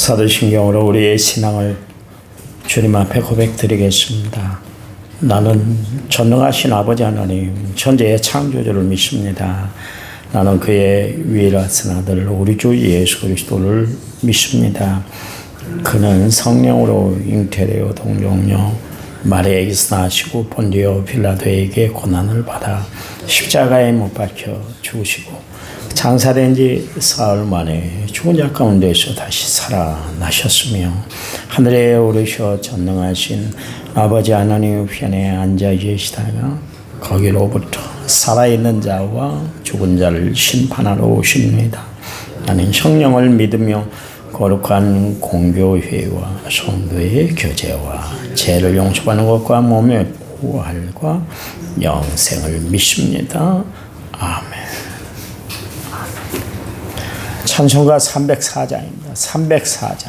사도신경으로 우리의 신앙을 주님 앞에 고백드리겠습니다. 나는 전능하신 아버지 하나님, 천지의 창조주를 믿습니다. 나는 그의 위일하신 아들 우리 주 예수 그리스도를 믿습니다. 그는 성령으로 잉태되어 동정녀 마리아에게서 나시고 본디오 빌라도에게 고난을 받아 십자가에 못 박혀 죽으시고 장사된 지 사흘 만에 죽은 자 가운데서 다시 살아나셨으며 하늘에 오르셔 전능하신 아버지 하나님 편에 앉아 계시다가 거기로부터 살아있는 자와 죽은 자를 심판하러 오십니다. 나는 성령을 믿으며 거룩한 공교회와 성도의 교제와 죄를 용서받는 것과 몸의 부활과 영생을 믿습니다. 아멘. 찬송가 304장입니다. 304장.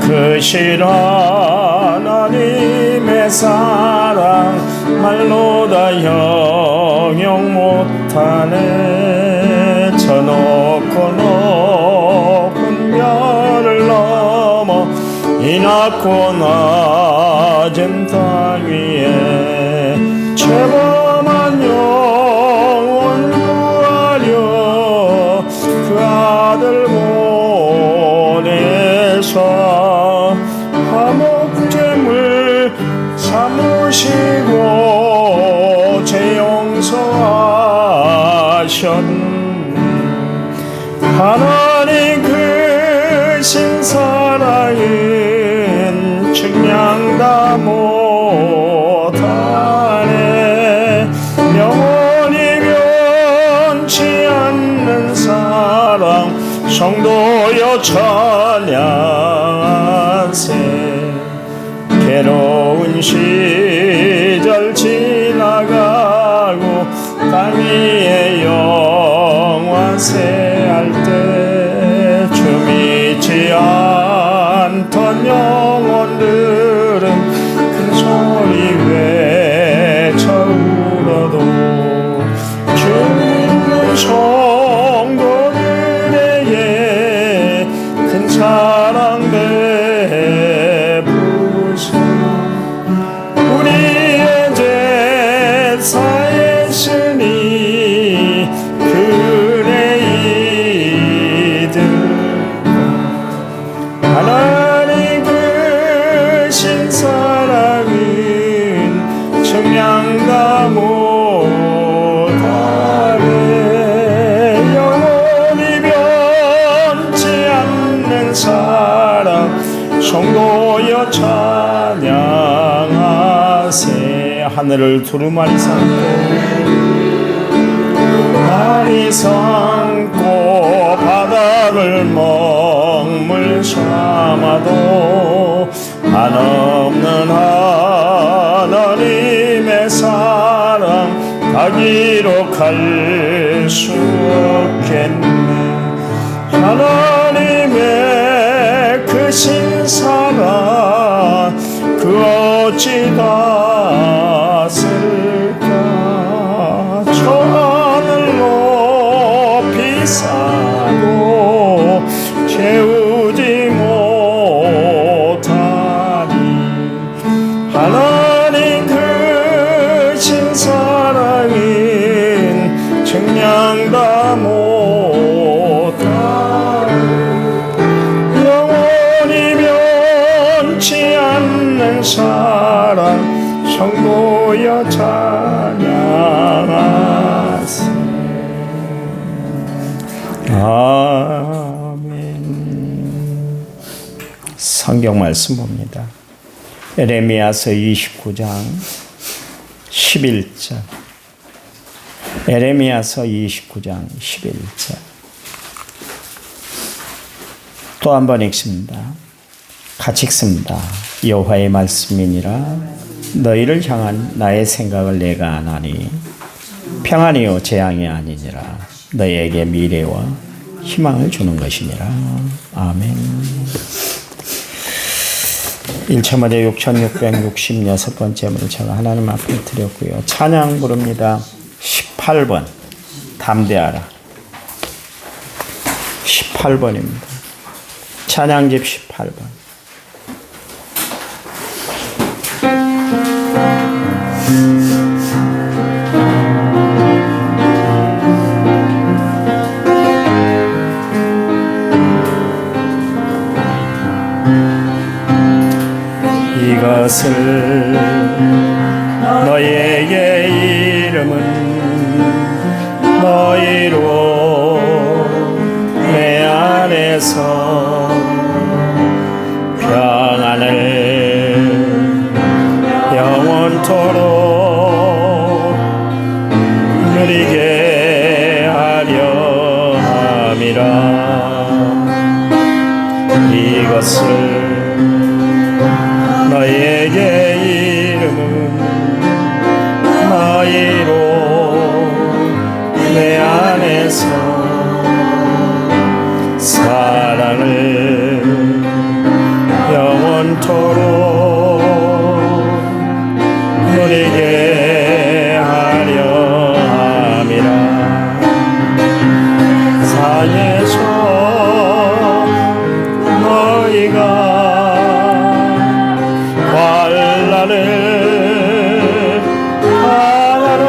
크신 하나님의 사랑 말로 다 형용 못하네. 저 높고 높은 별을 넘어 이 낮고 낮은 땅 위에 죄범한 영혼 구하려 그 아들 보내서 화목제물 삼으시고 죄 용서하셨네. 하나님 크신 사랑은 측량 다 못하네. 영원히 변치 않는 사랑 성도여 찬양하세. 괴로운 시절 지나가고 땅 위에 영화세할 때 주 믿지 않던 영혼들은 큰 소리 외쳐 울어도 주 믿는 성도들에게 큰 사랑 베푸사. 우리의 죄 사했으니 그네 이들 하나님 크신 사랑은 측량 다 못하네. 영원히 변치 않는 사랑 성도여 찬양하세. 하늘을 두루마리 삼고 바다를 먹물 삼아도 한없는 하나님의 사랑 다 기록할 수 없겠네. 하나님의 크신 사랑 그 어찌 다 쓸까. 저 하늘 높이 싸고 채우지 못하니 하나님 크신 사랑은 측량 다 못하니 영원히 변치 않는 사랑 성도여 찬양하세. 아멘. 성경 말씀 봅니다. 에레미야서 29장 11절. 에레미야서 29장 11절. 또 한 번 읽습니다. 같이 읽습니다. 여호와의 말씀이니라. 너희를 향한 나의 생각을 내가 아나니 평안이요 재앙이 아니니라. 너희에게 미래와 희망을 주는 것이니라. 아멘. 일체마다 6666번째를 제가 하나님 앞에 드렸고요. 찬양 부릅니다. 18번 담대하라. 18번입니다. 찬양집 18번. 이것을 너희에게 이름은 너희로 내 안에서 평안을 영원토록 누리게 하려 함이라. 이것을 너희에게 이름은 너희로 내 안에서 사랑을 영원토록 누리게 하려 함이라. 산에서 너희가 환난을 당하라.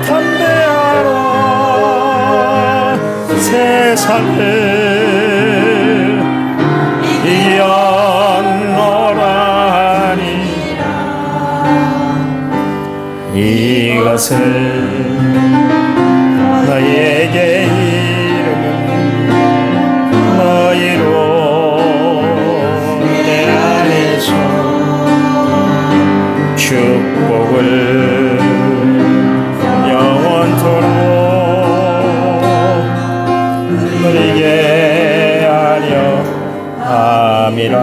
담대하라. 세상을 이겨노라니. 이것을 너희에게 이름은 너희로 축복을 영원토록 누리게 하려 함이라.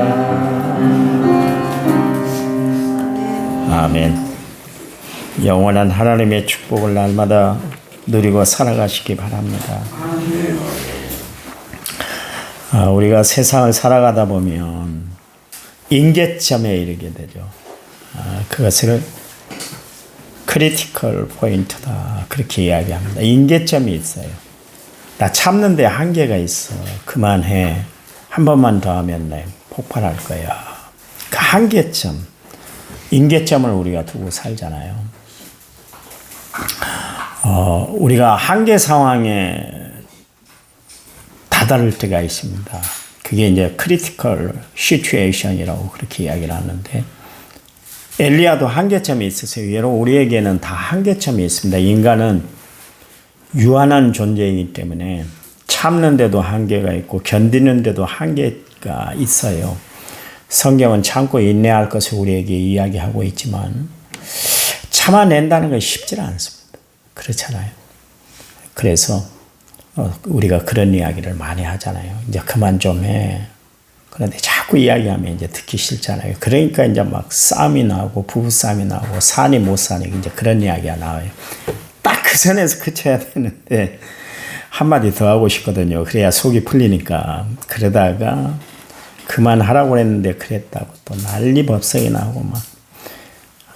아멘. 영원한 하나님의 축복을 날마다 누리고 살아가시기 바랍니다. 우리가 세상을 살아가다 보면 임계점에 이르게 되죠. 그것을 크리티컬 포인트다 그렇게 이야기합니다. 임계점이 있어요. 나 참는데 한계가 있어. 그만해. 한 번만 더 하면 내 폭발할 거야. 그 한계점, 임계점을 우리가 두고 살잖아요. 우리가 한계 상황에 다다를 때가 있습니다. 그게 이제 크리티컬 시츄에이션이라고 그렇게 이야기를 하는데, 엘리야도 한계점이 있었어요. 여러분, 우리에게는 다 한계점이 있습니다. 인간은 유한한 존재이기 때문에 참는데도 한계가 있고 견디는데도 한계가 있어요. 성경은 참고 인내할 것을 우리에게 이야기하고 있지만 참아낸다는 건 쉽지 않습니다. 그렇잖아요. 그래서 우리가 그런 이야기를 많이 하잖아요. 이제 그만 좀 해. 그런데 자꾸 이야기하면 이제 듣기 싫잖아요. 그러니까 이제 막 싸움이 나고 부부싸움이 나고 사니 못 사니 이제 그런 이야기가 나와요. 딱 그 선에서 그쳐야 되는데 한마디 더 하고 싶거든요. 그래야 속이 풀리니까. 그러다가 그만하라고 했는데 그랬다고 또 난리법석이 나고 막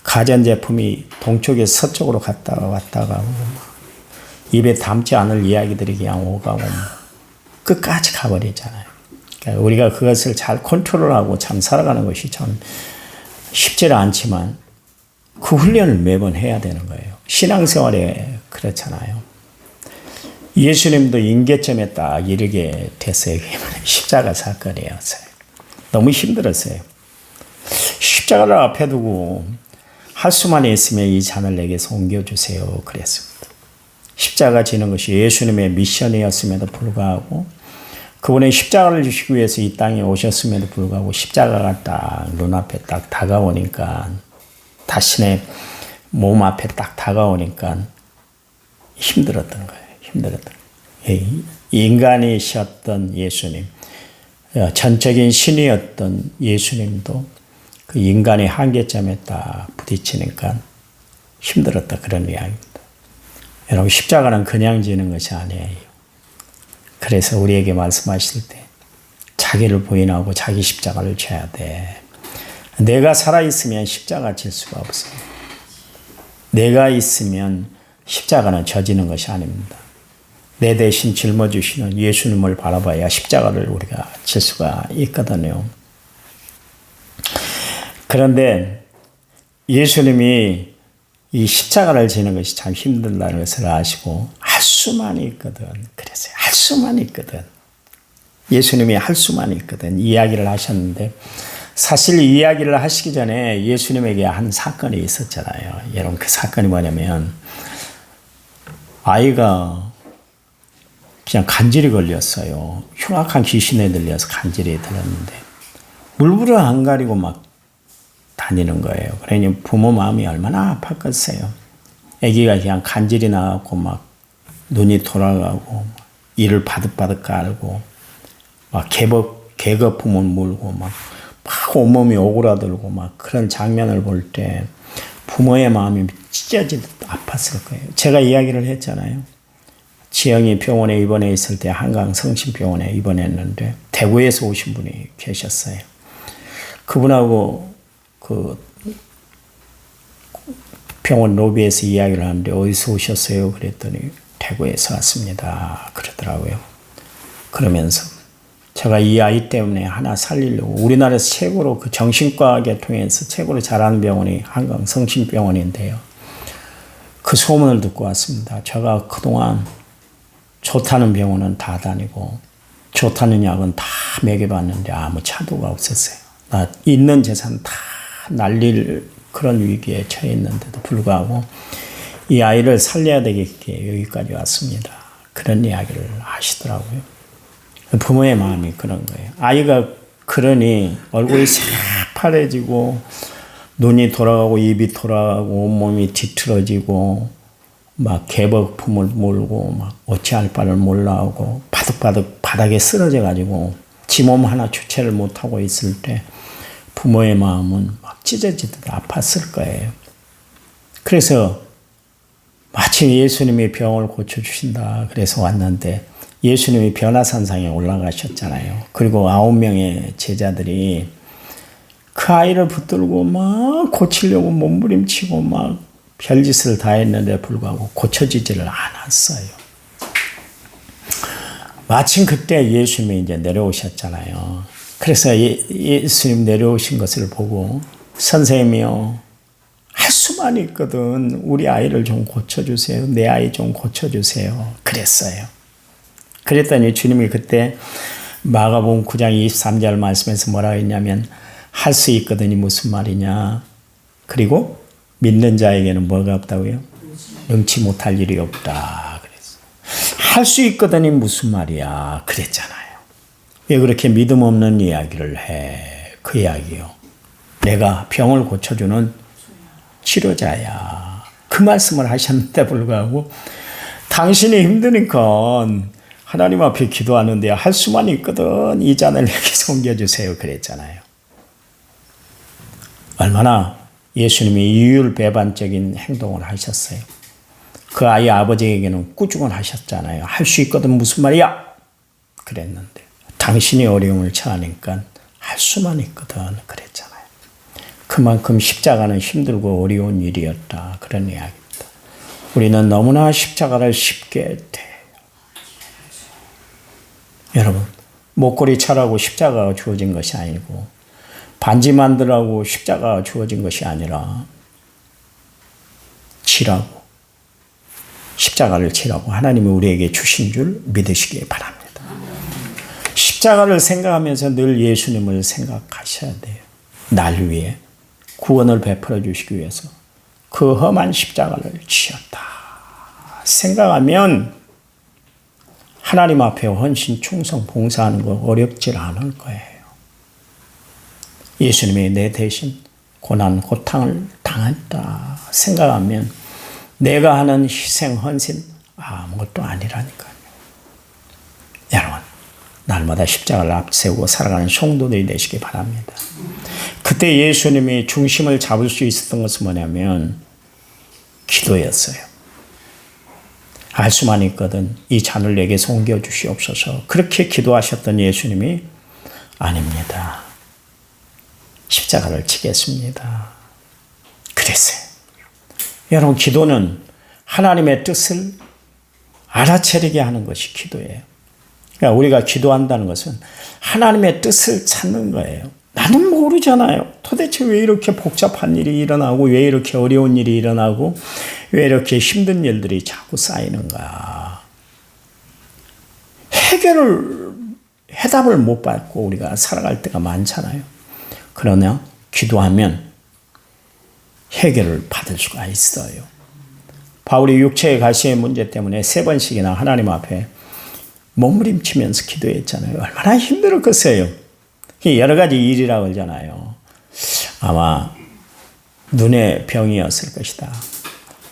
가전제품이 동쪽에서 서쪽으로 갔다가 왔다가 하고 막 입에 담지 않을 이야기들이 그냥 오가고 끝까지 가버리잖아요. 그러니까 우리가 그것을 잘 컨트롤하고 참 살아가는 것이 참 쉽지 않지만 그 훈련을 매번 해야 되는 거예요. 신앙생활에 그렇잖아요. 예수님도 임계점에 딱 이르게 됐어요. 십자가 사건이었어요. 너무 힘들었어요. 십자가를 앞에 두고 할 수만 있으면 이 잔을 내게서 옮겨주세요. 그랬습니다. 십자가 지는 것이 예수님의 미션이었음에도 불구하고 그분의 십자가를 주시기 위해서 이 땅에 오셨음에도 불구하고 십자가가 딱 눈앞에 딱 다가오니까 자신의 몸 앞에 딱 다가오니까 힘들었던 거예요. 힘들었던 거예요. 인간이셨던 예수님, 전적인 신이었던 예수님도 그 인간의 한계점에 딱 부딪히니까 힘들었다 그런 이야기입니다. 여러분 십자가는 그냥 지는 것이 아니에요. 그래서 우리에게 말씀하실 때 자기를 부인하고 자기 십자가를 져야 돼. 내가 살아있으면 십자가 질 수가 없어요. 내가 있으면 십자가는 져지는 것이 아닙니다. 내 대신 짊어지시는 예수님을 바라봐야 십자가를 우리가 질 수가 있거든요. 그런데 예수님이 이 십자가를 지는 것이 참 힘들다는 것을 아시고 할 수만 있거든. 그랬어요. 할 수만 있거든. 예수님이 할 수만 있거든. 이야기를 하셨는데 사실 이 이야기를 하시기 전에 예수님에게 한 사건이 있었잖아요. 여러분 그 사건이 뭐냐면 아이가 그냥 간질이 걸렸어요. 흉악한 귀신에 들려서 간질이 들렸는데 물불을 안 가리고 막 다니는 거예요. 그러니 부모 마음이 얼마나 아팠겠어요. 아기가 그냥 간질이 나고 막 눈이 돌아가고 이를 바득바득 깔고 막 개거품을 물고 막 온몸이 오그라들고 막 그런 장면을 볼 때 부모의 마음이 찢어지듯 아팠을 거예요. 제가 이야기를 했잖아요. 지영이 병원에 입원해 있을 때 한강 성심병원에 입원했는데 대구에서 오신 분이 계셨어요. 그분하고 그 병원 로비에서 이야기를 하는데 어디서 오셨어요? 그랬더니 대구에서 왔습니다. 그러더라고요. 그러면서 제가 이 아이 때문에 하나 살리려고 우리나라에서 최고로 그 정신과 계통에서 최고로 잘하는 병원이 한강 성심병원인데요. 그 소문을 듣고 왔습니다. 제가 그동안 좋다는 병원은 다 다니고 좋다는 약은 다 먹여봤는데 아무 차도가 없었어요. 나 있는 재산 다 날릴 그런 위기에 처해 있는데도 불구하고 이 아이를 살려야 되겠기에 여기까지 왔습니다. 그런 이야기를 하시더라고요. 부모의 마음이 그런 거예요. 아이가 그러니 얼굴이 새파래지고 눈이 돌아가고 입이 돌아가고 온몸이 뒤틀어지고 막 개복품을 몰고 막 어찌할 바를 몰라하고 바득바득 바닥에 쓰러져 가지고 지 몸 하나 주체를 못하고 있을 때 부모의 마음은 막 찢어지듯 아팠을 거예요. 그래서 마침 예수님이 병을 고쳐주신다 그래서 왔는데 예수님이 변화산상에 올라가셨잖아요. 그리고 9명의 제자들이 그 아이를 붙들고 막 고치려고 몸부림치고 막 별짓을 다 했는데 불구하고 고쳐지지를 않았어요. 마침 그때 예수님이 이제 내려오셨잖아요. 그래서 예수님 내려오신 것을 보고 선생님이요. 할 수만 있거든. 우리 아이를 좀 고쳐주세요. 내 아이 좀 고쳐주세요. 그랬어요. 그랬더니 주님이 그때 마가복음 9장 23절 말씀에서 뭐라고 했냐면 할 수 있거든이 무슨 말이냐. 그리고 믿는 자에게는 뭐가 없다고요? 능치 못할 일이 없다. 그랬어요. 할 수 있거든이 무슨 말이야. 그랬잖아요. 왜 그렇게 믿음 없는 이야기를 해. 그 이야기요. 내가 병을 고쳐주는 치료자야. 그 말씀을 하셨는데 불구하고 당신이 힘드니까 하나님 앞에 기도하는데 할 수만 있거든 이 잔을 내게 옮겨주세요 그랬잖아요. 얼마나 예수님이 이율배반적인 행동을 하셨어요. 그 아이 아버지에게는 꾸중을 하셨잖아요. 할 수 있거든 무슨 말이야 그랬는데 당신이 어려움을 처하니까 할 수만 있거든 그랬잖아요. 그만큼 십자가는 힘들고 어려운 일이었다 그런 이야기입니다. 우리는 너무나 십자가를 쉽게 대해요. 여러분 목걸이 차라고 십자가가 주어진 것이 아니고 반지 만들라고 십자가가 주어진 것이 아니라 치라고 십자가를 치라고 하나님이 우리에게 주신 줄 믿으시기 바랍니다. 십자가를 생각하면서 늘 예수님을 생각하셔야 돼요. 날 위해 구원을 베풀어 주시기 위해서 그 험한 십자가를 지었다 생각하면 하나님 앞에 헌신, 충성, 봉사하는 거 어렵지 않을 거예요. 예수님이 내 대신 고난, 고탕을 당했다 생각하면 내가 하는 희생, 헌신 아무것도 아니라니까요. 여러분, 날마다 십자가를 앞세우고 살아가는 성도들이 되시기 바랍니다. 그때 예수님이 중심을 잡을 수 있었던 것은 뭐냐면 기도였어요. 알 수만 있거든 이 잔을 내게서 옮겨 주시옵소서. 그렇게 기도하셨던 예수님이 아닙니다. 십자가를 지겠습니다. 그랬어요. 여러분, 기도는 하나님의 뜻을 알아차리게 하는 것이 기도예요. 그러니까 우리가 기도한다는 것은 하나님의 뜻을 찾는 거예요. 나는 모르잖아요. 도대체 왜 이렇게 복잡한 일이 일어나고, 왜 이렇게 어려운 일이 일어나고, 왜 이렇게 힘든 일들이 자꾸 쌓이는가. 해답을 못 받고 우리가 살아갈 때가 많잖아요. 그러나 기도하면 해결을 받을 수가 있어요. 바울이 육체의 가시의 문제 때문에 3번씩이나 하나님 앞에 몸부림치면서 기도했잖아요. 얼마나 힘들었겠어요. 여러 가지 일이라고 그러잖아요. 아마 눈의 병이었을 것이다.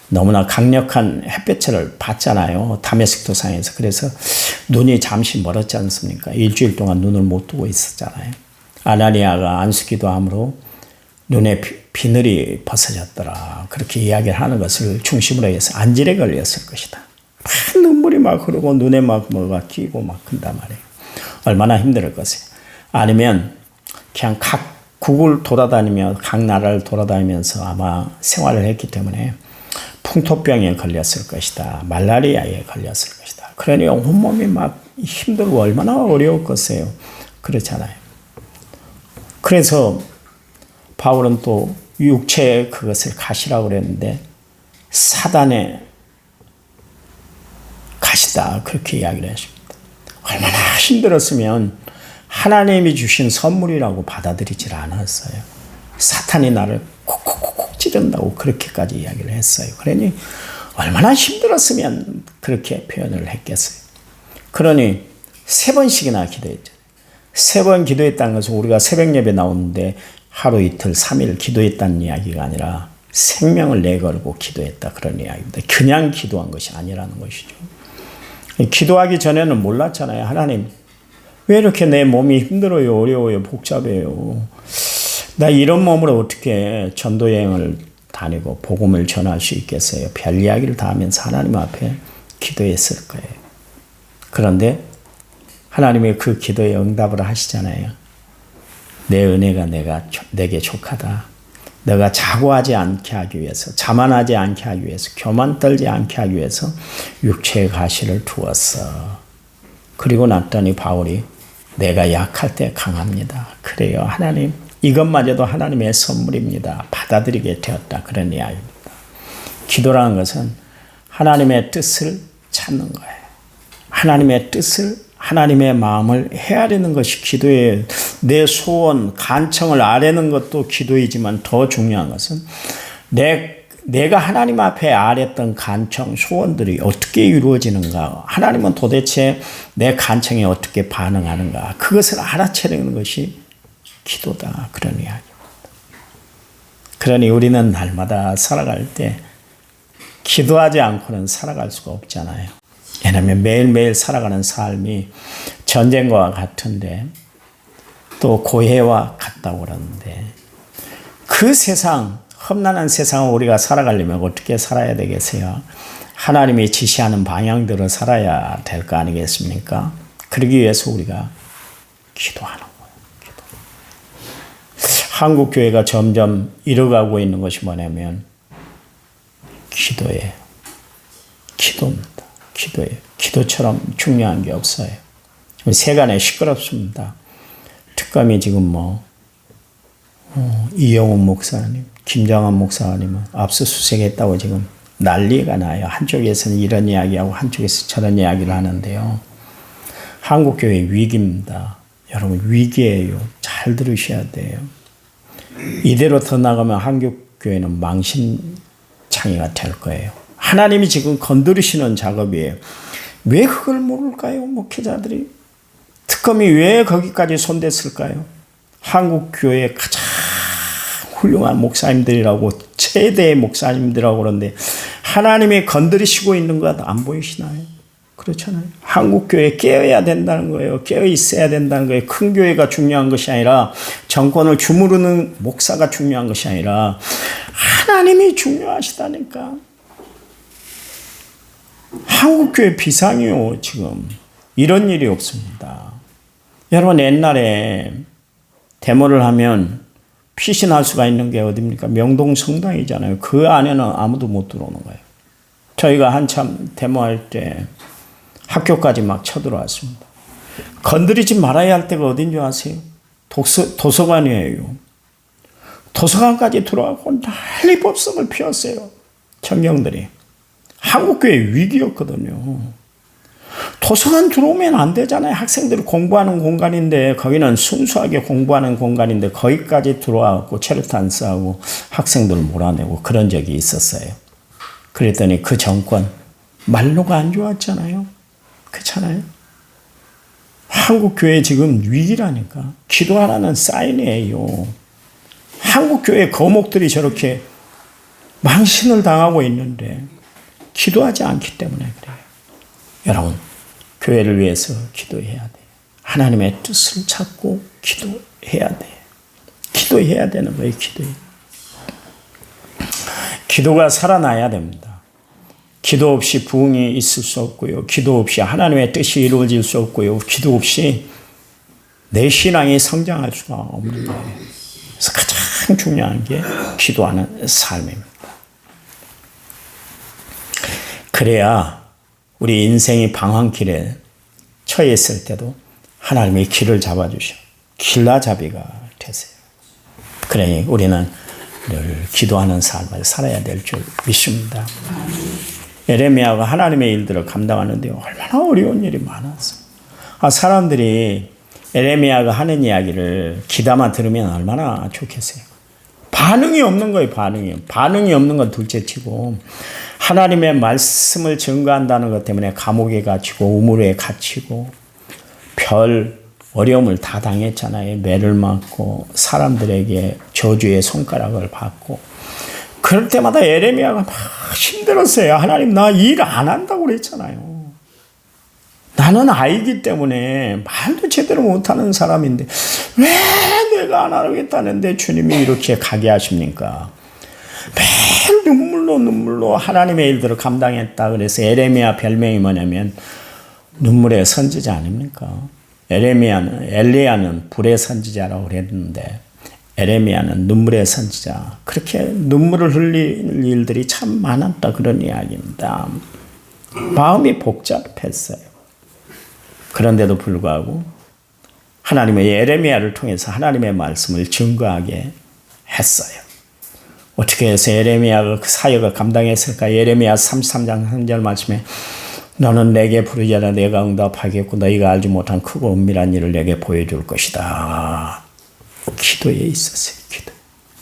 너무나 강력한 햇볕을 받잖아요. 다메섹 도상에서. 그래서 눈이 잠시 멀었지 않습니까? 일주일 동안 눈을 못 뜨고 있었잖아요. 아나니아가 안수기도함으로 눈에 비늘이 벗어졌더라. 그렇게 이야기를 하는 것을 중심으로 해서 안질에 걸렸을 것이다. 막 눈물이 막 흐르고 눈에 막 뭐가 끼고 막 큰단 말이에요. 얼마나 힘들었겠어요. 아니면 그냥 각 국을 돌아다니며 각 나라를 돌아다니면서 아마 생활을 했기 때문에 풍토병에 걸렸을 것이다. 말라리아에 걸렸을 것이다. 그러니 온몸이 막 힘들고 얼마나 어려웠겠어요. 그렇잖아요. 그래서 바울은 또 육체의 그것을 가시라고 그랬는데 사단의 가시다. 그렇게 이야기를 했습니다. 얼마나 힘들었으면 하나님이 주신 선물이라고 받아들이질 않았어요. 사탄이 나를 콕콕콕 찌른다고 그렇게까지 이야기를 했어요. 그러니 얼마나 힘들었으면 그렇게 표현을 했겠어요. 그러니 3번씩이나 기도했죠. 3번 기도했다는 것은 우리가 새벽 예배 나오는데 하루 이틀 3일 기도했다는 이야기가 아니라 생명을 내걸고 기도했다, 그런 이야기입니다. 그냥 기도한 것이 아니라는 것이죠. 기도하기 전에는 몰랐잖아요. 하나님, 왜 이렇게 내 몸이 힘들어요, 어려워요, 복잡해요. 나 이런 몸으로 어떻게 전도 여행을 다니고 복음을 전할 수 있겠어요? 별 이야기를 다 하면서 하나님 앞에 기도했을 거예요. 그런데 하나님의 그 기도에 응답을 하시잖아요. 내 은혜가 내게 족하다. 내가 자고하지 않게 하기 위해서, 자만하지 않게 하기 위해서, 교만 떨지 않게 하기 위해서 육체의 가시를 두었어. 그리고 났더니 바울이 내가 약할 때 강합니다. 그래요, 하나님. 이것마저도 하나님의 선물입니다. 받아들이게 되었다. 그런 이야기입니다. 기도라는 것은 하나님의 뜻을 찾는 거예요. 하나님의 뜻을, 하나님의 마음을 헤아리는 것이 기도예요. 내 소원, 간청을 아뢰는 것도 기도이지만 더 중요한 것은 내가 하나님 앞에 아뢰던 간청, 소원들이 어떻게 이루어지는가, 하나님은 도대체 내 간청에 어떻게 반응하는가, 그것을 알아채는 것이 기도다. 그런 이야기입니다. 그러니 우리는 날마다 살아갈 때 기도하지 않고는 살아갈 수가 없잖아요. 왜냐하면 매일매일 살아가는 삶이 전쟁과 같은데 또 고해와 같다고 그러는데 그 세상, 험난한 세상을 우리가 살아가려면 어떻게 살아야 되겠어요? 하나님이 지시하는 방향대로 살아야 될 거 아니겠습니까? 그러기 위해서 우리가 기도하는 거예요. 한국 교회가 점점 잃어가고 있는 것이 뭐냐면 기도예요. 기도입니다. 기도예요. 기도처럼 중요한 게 없어요. 세간에 시끄럽습니다. 특검이 지금 이영훈 목사님, 김정한 목사님은 압수수색했다고 지금 난리가 나요. 한쪽에서는 이런 이야기하고 한쪽에서 저런 이야기를 하는데요. 한국교회 위기입니다. 여러분, 위기예요. 잘 들으셔야 돼요. 이대로 더 나가면 한국교회는 망신창이가 될 거예요. 하나님이 지금 건드리시는 작업이에요. 왜 그걸 모를까요? 목회자들이. 특검이 왜 거기까지 손댔을까요? 한국교회 가장 훌륭한 목사님들이라고, 최대의 목사님들이라고 그러는데 하나님이 건드리시고 있는 것 안 보이시나요? 그렇잖아요. 한국교회 깨어야 된다는 거예요. 깨어 있어야 된다는 거예요. 큰 교회가 중요한 것이 아니라, 정권을 주무르는 목사가 중요한 것이 아니라 하나님이 중요하시다니까. 한국교회 비상이요, 지금. 이런 일이 없습니다. 여러분 옛날에 데모를 하면 피신할 수가 있는 게 어딥니까? 명동 성당이잖아요. 그 안에는 아무도 못 들어오는 거예요. 저희가 한참 데모할 때 학교까지 막 쳐들어왔습니다. 건드리지 말아야 할 때가 어딘 줄 아세요? 도서관이에요. 도서관까지 들어가고 난리 법석을 피웠어요. 청년들이. 한국교회 위기였거든요. 도서관 들어오면 안 되잖아요. 학생들이 공부하는 공간인데 거기는 순수하게 공부하는 공간인데 거기까지 들어와서 체류탄 쏘고 학생들 몰아내고 그런 적이 있었어요. 그랬더니 그 정권 말로가 안 좋았잖아요. 그렇잖아요. 한국교회 지금 위기라니까. 기도하라는 사인이에요. 한국교회 거목들이 저렇게 망신을 당하고 있는데 기도하지 않기 때문에 그래요. 여러분, 교회를 위해서 기도해야 돼요. 하나님의 뜻을 찾고 기도해야 돼요. 기도해야 되는 거예요, 기도가 살아나야 됩니다. 기도 없이 부흥이 있을 수 없고요. 기도 없이 하나님의 뜻이 이루어질 수 없고요. 기도 없이 내 신앙이 성장할 수가 없는 거예요. 그래서 가장 중요한 게 기도하는 삶입니다. 그래야 우리 인생이 방황길에 처해 있을 때도 하나님이 길을 잡아주셔. 길라잡이가 되세요. 그러니 우리는 늘 기도하는 삶을 살아야 될 줄 믿습니다. 에레미야가 하나님의 일들을 감당하는데 얼마나 어려운 일이 많았어요. 사람들이 에레미야가 하는 이야기를 귀담아 들으면 얼마나 좋겠어요. 반응이 없는 거예요. 반응이 없는 건 둘째치고 하나님의 말씀을 증거한다는 것 때문에 감옥에 갇히고 우물에 갇히고 별 어려움을 다 당했잖아요. 매를 맞고 사람들에게 저주의 손가락을 받고 그럴 때마다 에레미야가 막 힘들었어요. 하나님 나 일 안 한다고 그랬잖아요. 나는 아이기 때문에 말도 제대로 못하는 사람인데 왜 내가 안 하겠다는데 주님이 이렇게 가게 하십니까? 매일 눈물로 하나님의 일들을 감당했다. 그래서 에레미야 별명이 뭐냐면 눈물의 선지자 아닙니까? 엘리야는 불의 선지자라고 그랬는데 에레미야는 눈물의 선지자. 그렇게 눈물을 흘릴 일들이 참 많았다. 그런 이야기입니다. 마음이 복잡했어요. 그런데도 불구하고 하나님의 에레미야를 통해서 하나님의 말씀을 증거하게 했어요. 어떻게 해서 에레미야가 그 사역을 감당했을까? 에레미야 33장 3절 말씀에 너는 내게 부르자라 내가 응답하겠고 너희가 알지 못한 크고 은밀한 일을 내게 보여줄 것이다. 기도에 있었어요.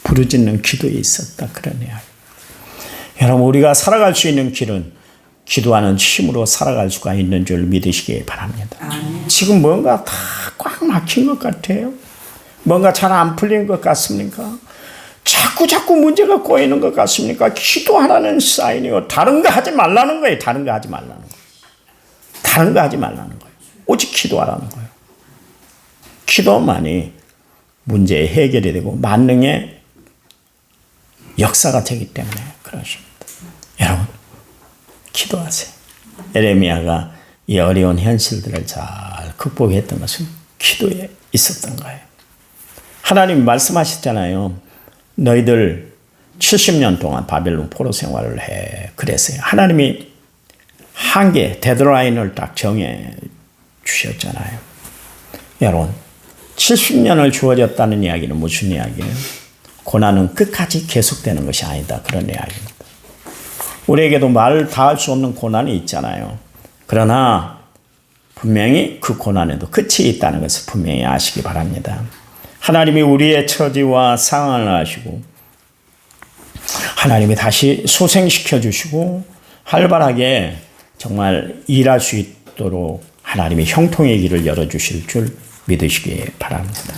부르짖는 기도에 있었다. 그런 이야기. 여러분 우리가 살아갈 수 있는 길은 기도하는 힘으로 살아갈 수가 있는 줄 믿으시기 바랍니다. 지금 뭔가 다 꽉 막힌 것 같아요. 뭔가 잘 안 풀린 것 같습니까? 자꾸 문제가 꼬이는 것 같습니까? 기도하라는 사인이요. 다른 거 하지 말라는 거예요. 다른 거 하지 말라는 거예요. 오직 기도하라는 거예요. 기도만이 문제의 해결이 되고 만능의 역사가 되기 때문에 그러십니다. 여러분 기도하세요. 에레미야가 이 어려운 현실들을 잘 극복했던 것은 기도에 있었던 거예요. 하나님 말씀하셨잖아요. 너희들 70년 동안 바벨론 포로 생활을 해. 그랬어요. 하나님이 한계, 데드라인을 딱 정해 주셨잖아요. 여러분, 70년을 주어졌다는 이야기는 무슨 이야기예요? 고난은 끝까지 계속되는 것이 아니다. 그런 이야기입니다. 우리에게도 말 다 할 수 없는 고난이 있잖아요. 그러나 분명히 그 고난에도 끝이 있다는 것을 분명히 아시기 바랍니다. 하나님이 우리의 처지와 상황을 아시고 하나님이 다시 소생시켜 주시고 활발하게 정말 일할 수 있도록 하나님이 형통의 길을 열어주실 줄 믿으시기 바랍니다.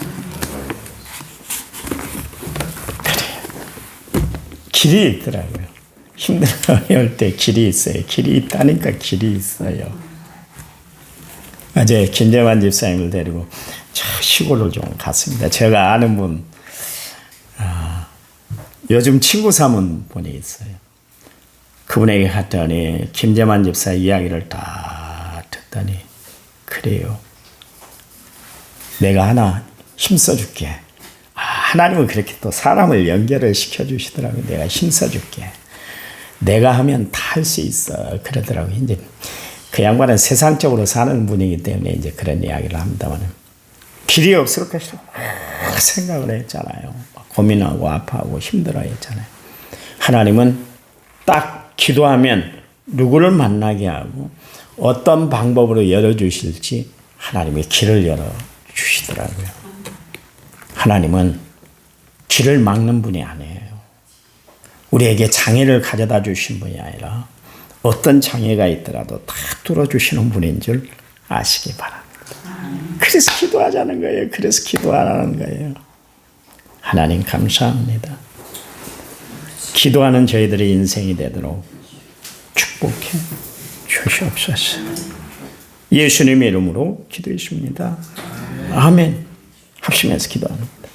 그래요. 길이 있더라고요. 힘들어할 때 길이 있어요. 길이 있다니까 길이 있어요. 어제 김재만 집사님을 데리고 시골을 좀 갔습니다. 제가 아는 분, 요즘 친구 삼은 분이 있어요. 그분에게 갔더니 김재만 집사 이야기를 다 듣더니 그래요. 내가 하나 힘써줄게. 하나님은 그렇게 또 사람을 연결을 시켜주시더라고요. 내가 힘써줄게. 내가 하면 다 할 수 있어. 그러더라고요. 이제 그 양반은 세상적으로 사는 분이기 때문에 이제 그런 이야기를 합니다만 길이 없을 것이라고 생각을 했잖아요. 고민하고 아파하고 힘들어 했잖아요. 하나님은 딱 기도하면 누구를 만나게 하고 어떤 방법으로 열어주실지 하나님이 길을 열어주시더라고요. 하나님은 길을 막는 분이 아니에요. 우리에게 장애를 가져다 주신 분이 아니라 어떤 장애가 있더라도 다 뚫어주시는 분인 줄 아시기 바랍니다. 그래서 기도하자는 거예요. 그래서 기도하라는 거예요. 하나님 감사합니다. 기도하는 저희들의 인생이 되도록 축복해 주시옵소서. 예수님의 이름으로 기도했습니다. 아멘. 합심해서 기도합니다.